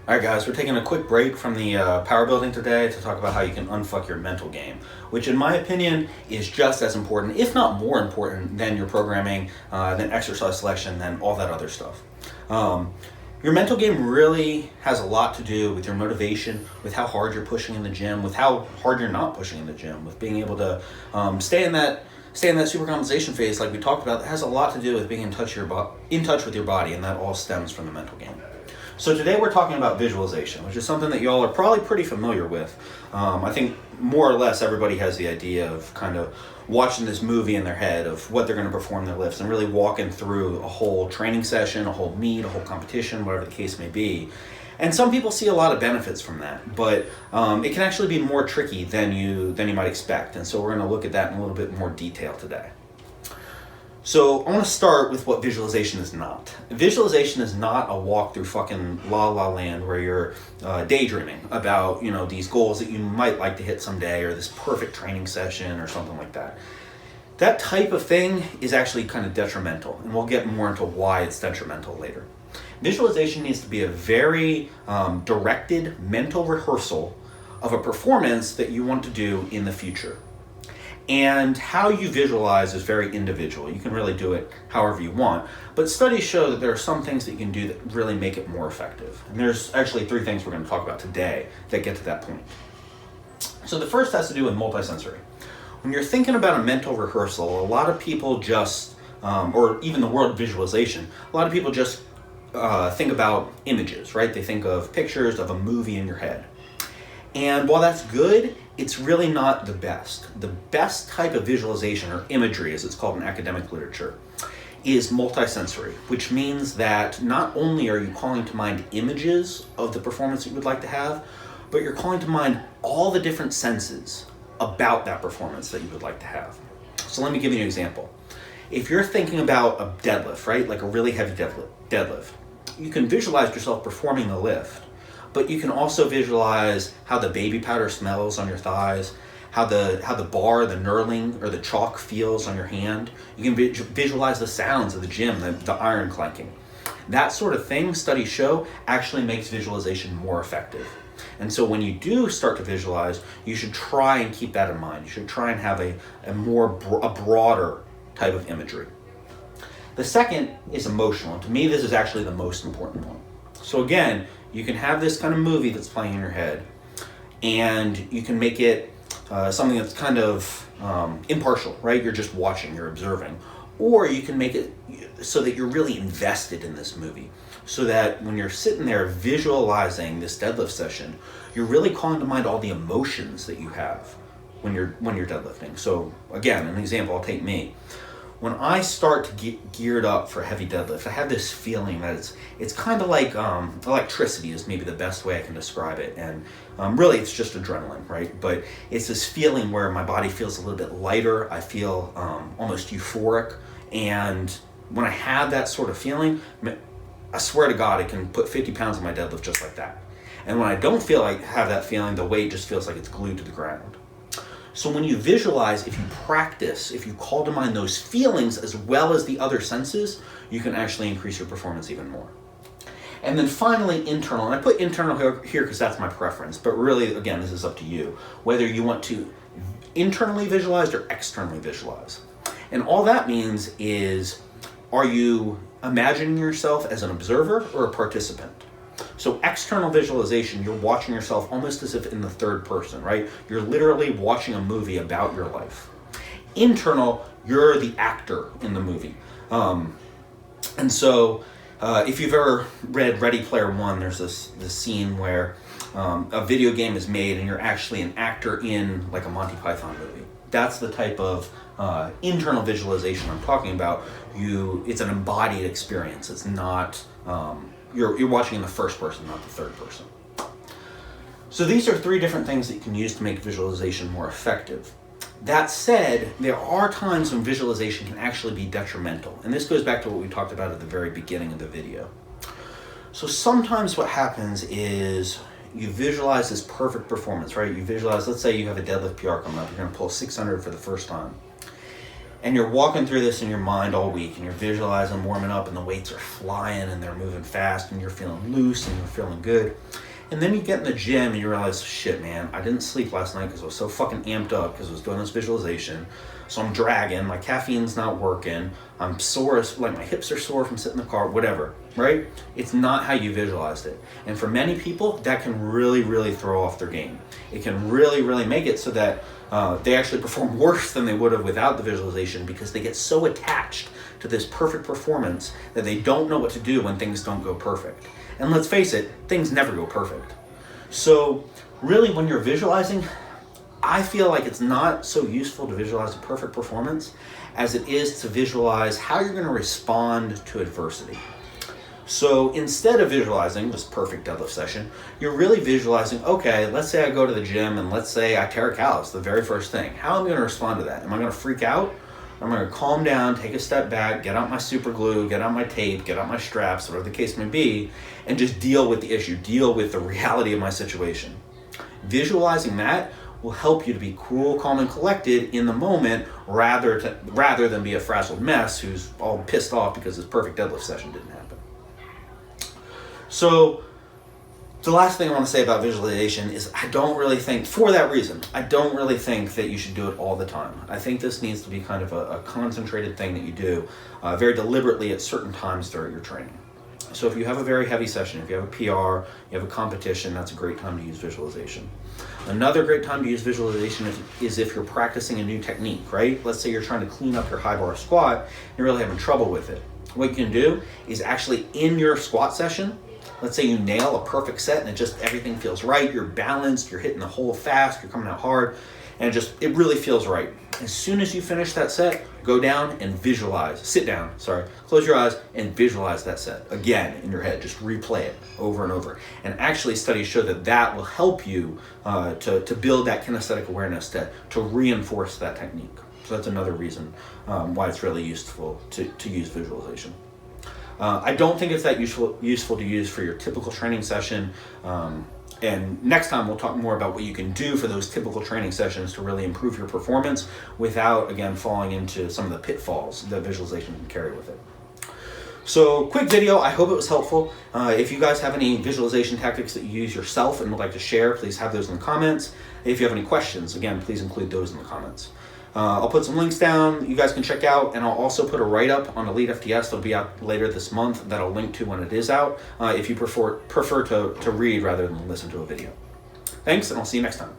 Alright guys, we're taking a quick break from the power building today to talk about how you can unfuck your mental game, which in my opinion is just as important, if not more important, than your programming, than exercise selection, than all that other stuff. Your mental game really has a lot to do with your motivation, with how hard you're pushing in the gym, with how hard you're not pushing in the gym, with being able to stay in that supercompensation phase like we talked about. That has a lot to do with being in touch with your body, and that all stems from the mental game. So today we're talking about visualization, which is something that y'all are probably pretty familiar with. I think more or less everybody has the idea of kind of watching this movie in their head of what they're going to perform their lifts and really walking through a whole training session, a whole meet, a whole competition, whatever the case may be. And some people see a lot of benefits from that, but it can actually be more tricky than you might expect. And so we're going to look at that in a little bit more detail today. So I want to start with what visualization is not. Visualization is not a walk through fucking la la land where you're daydreaming about, these goals that you might like to hit someday, or this perfect training session or something like that. That type of thing is actually kind of detrimental, and we'll get more into why it's detrimental later. Visualization needs to be a very directed mental rehearsal of a performance that you want to do in the future. And how you visualize is very individual. You can really do it however you want. But studies show that there are some things that you can do that really make it more effective. And there's actually 3 things we're going to talk about today that get to that point. So the first has to do with multisensory. When you're thinking about a mental rehearsal, a lot of people just, or even the word visualization, a lot of people just think about images, right? They think of pictures of a movie in your head. And while that's good, it's really not the best. The best type of visualization, or imagery as it's called in academic literature, is multisensory, which means that not only are you calling to mind images of the performance that you would like to have, but you're calling to mind all the different senses about that performance that you would like to have. So let me give you an example. If you're thinking about a deadlift, right, like a really heavy deadlift, you can visualize yourself performing the lift, but you can also visualize how the baby powder smells on your thighs, how the bar, the knurling, or the chalk feels on your hand. You can visualize the sounds of the gym, the iron clanking. That sort of thing, studies show, actually makes visualization more effective. And so when you do start to visualize, you should try and keep that in mind. You should try and have a broader type of imagery. The second is emotional. And to me, this is actually the most important one. So again, you can have this kind of movie that's playing in your head, and you can make it something that's kind of impartial, right? You're just watching, you're observing. Or you can make it so that you're really invested in this movie, so that when you're sitting there visualizing this deadlift session, you're really calling to mind all the emotions that you have when you're deadlifting. So again, an example, I'll take me. When I start to get geared up for a heavy deadlift, I have this feeling that it's kind of like electricity is maybe the best way I can describe it. And really it's just adrenaline, right? But it's this feeling where my body feels a little bit lighter. I feel almost euphoric. And when I have that sort of feeling, I swear to God, I can put 50 pounds on my deadlift just like that. And when I don't feel like have that feeling, the weight just feels like it's glued to the ground. So when you visualize, if you practice, if you call to mind those feelings as well as the other senses, you can actually increase your performance even more. And then finally, internal. And I put internal here because that's my preference, but really, again, this is up to you, whether you want to internally visualize or externally visualize. And all that means is, are you imagining yourself as an observer or a participant? So external visualization, you're watching yourself almost as if in the third person, right? You're literally watching a movie about your life. Internal, you're the actor in the movie. And so if you've ever read Ready Player One, there's this scene where a video game is made and you're actually an actor in like a Monty Python movie. That's the type of internal visualization I'm talking about. It's an embodied experience. It's not... You're watching in the first person, not the third person. So these are 3 different things that you can use to make visualization more effective. That said, there are times when visualization can actually be detrimental. And this goes back to what we talked about at the very beginning of the video. So sometimes what happens is you visualize this perfect performance, right? You visualize, let's say you have a deadlift PR coming up, you're going to pull 600 for the first time. And you're walking through this in your mind all week, and you're visualizing warming up, and the weights are flying and they're moving fast, and you're feeling loose and you're feeling good. And then you get in the gym and you realize, shit, man, I didn't sleep last night because I was so fucking amped up because I was doing this visualization. So I'm dragging, my caffeine's not working, I'm sore, like my hips are sore from sitting in the car, whatever, right? It's not how you visualized it. And for many people, that can really, really throw off their game. It can really, really make it so that they actually perform worse than they would have without the visualization, because they get so attached to this perfect performance that they don't know what to do when things don't go perfect. And let's face it, things never go perfect. So really, when you're visualizing, I feel like it's not so useful to visualize a perfect performance as it is to visualize how you're going to respond to adversity. So instead of visualizing this perfect deadlift session, you're really visualizing, okay, let's say I go to the gym and let's say I tear a callus, the very first thing. How am I going to respond to that? Am I going to freak out? I'm going to calm down, take a step back, get out my super glue, get out my tape, get out my straps, whatever the case may be, and just deal with the issue, deal with the reality of my situation. Visualizing that will help you to be cool, calm, and collected in the moment rather than be a frazzled mess who's all pissed off because his perfect deadlift session didn't happen. So the last thing I want to say about visualization is I don't really think that you should do it all the time. I think this needs to be kind of a concentrated thing that you do very deliberately at certain times during your training. So if you have a very heavy session, if you have a PR, you have a competition, that's a great time to use visualization. Another great time to use visualization is if you're practicing a new technique, right? Let's say you're trying to clean up your high bar squat, and you're really having trouble with it. What you can do is actually in your squat session, let's say you nail a perfect set and everything feels right, you're balanced, you're hitting the hole fast, you're coming out hard, and it really feels right. As soon as you finish that set, go down and visualize, close your eyes and visualize that set again in your head, just replay it over and over. And actually studies show that will help you to build that kinesthetic awareness, to reinforce that technique. So that's another reason why it's really useful to use visualization. I don't think it's that useful to use for your typical training session. And next time we'll talk more about what you can do for those typical training sessions to really improve your performance without, again, falling into some of the pitfalls that visualization can carry with it. So quick video, I hope it was helpful. If you guys have any visualization tactics that you use yourself and would like to share, please have those in the comments. If you have any questions, again, please include those in the comments. I'll put some links down you guys can check out, and I'll also put a write-up on Elite FTS that'll be out later this month that I'll link to when it is out, if you prefer to read rather than listen to a video. Thanks, and I'll see you next time.